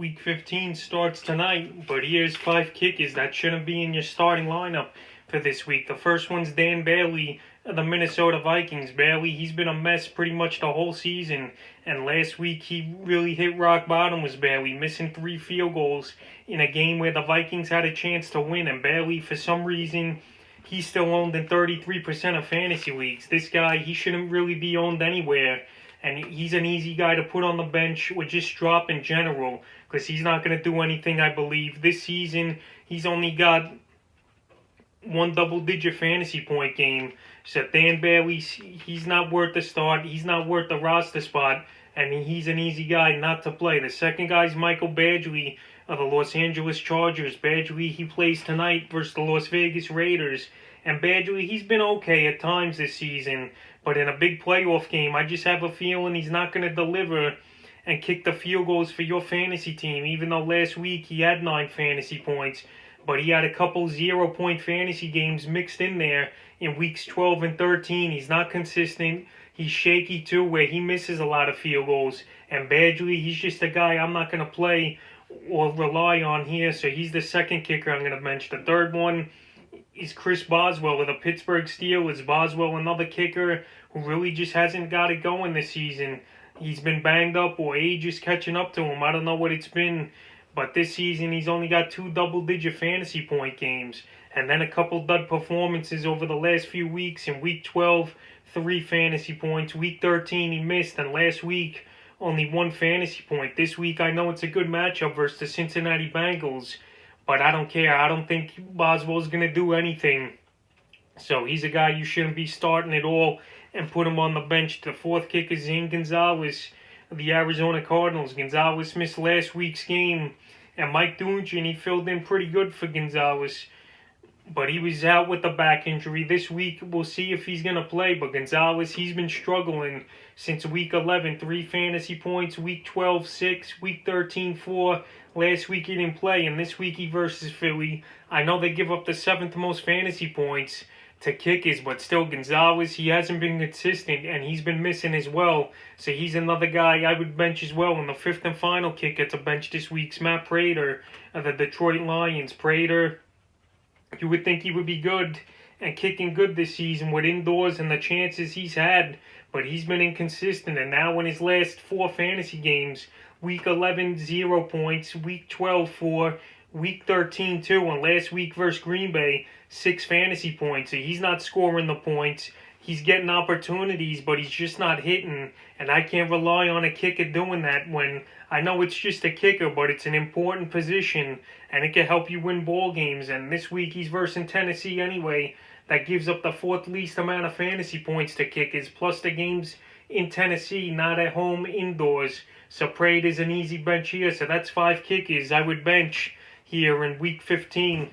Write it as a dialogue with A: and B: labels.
A: Week 15 starts tonight, but here's 5 kickers that shouldn't be in your starting lineup for this week. The first one's Dan Bailey of the Minnesota Vikings. Bailey, he's been a mess pretty much the whole season, and last week he really hit rock bottom was Bailey, missing 3 field goals in a game where the Vikings had a chance to win, and Bailey, for some reason, he's still owned in 33% of fantasy leagues. This guy, he shouldn't really be owned anywhere. And he's an easy guy to put on the bench or just drop in general because he's not going to do anything, I believe. This season, he's only got 1 double-digit fantasy point game. So Dan Bailey, he's not worth the start. He's not worth the roster spot. And he's an easy guy not to play. The second guy's Michael Badgley of the Los Angeles Chargers. Badgley, he plays tonight versus the Las Vegas Raiders. And Badgley, he's been okay at times this season. But in a big playoff game, I just have a feeling he's not going to deliver and kick the field goals for your fantasy team. Even though last week he had 9 fantasy points. But he had a couple 0-point fantasy games mixed in there in weeks 12 and 13. He's not consistent. He's shaky too, where he misses a lot of field goals. And Badgley, he's just a guy I'm not going to play or rely on here. So he's the second kicker I'm going to bench. The third one is Chris Boswell of the Pittsburgh Steelers. Boswell, another kicker who really just hasn't got it going this season. He's been banged up or age is catching up to him. I don't know what it's been. But this season, he's only got 2 double-digit fantasy point games. And then a couple dud performances over the last few weeks. In Week 12, 3 fantasy points. Week 13, he missed. And last week, only 1 fantasy point. This week, I know it's a good matchup versus the Cincinnati Bengals. But I don't care. I don't think Boswell's going to do anything. So he's a guy you shouldn't be starting at all and put him on the bench. The fourth kicker is Zen Gonzalez of the Arizona Cardinals. Gonzalez missed last week's game. And Mike Dungeon, he filled in pretty good for Gonzalez. But he was out with a back injury. This week, we'll see if he's going to play. But Gonzalez, he's been struggling since Week 11. 3 fantasy points. Week 12, 6. Week 13, 4. Last week he didn't play. And this week he versus Philly. I know they give up the 7th most fantasy points to kickers. But still, Gonzalez, he hasn't been consistent. And he's been missing as well. So he's another guy I would bench as well. And the 5th and final kicker to bench this week's Matt Prater of the Detroit Lions. Prater, you would think he would be good and kicking good this season with indoors and the chances he's had. But he's been inconsistent. And now in his last 4 fantasy games, Week 11, 0 points. Week 12, 4. Week 13, 2. And last week versus Green Bay, 6 fantasy points. So he's not scoring the points. He's getting opportunities, but he's just not hitting. And I can't rely on a kicker doing that when I know it's just a kicker, but it's an important position. And it can help you win ball games. And this week he's versus Tennessee anyway. That gives up the 4th least amount of fantasy points to kickers. Plus the games in Tennessee, not at home, indoors. So Prater's an easy bench here. So that's 5 kickers I would bench here in Week 15.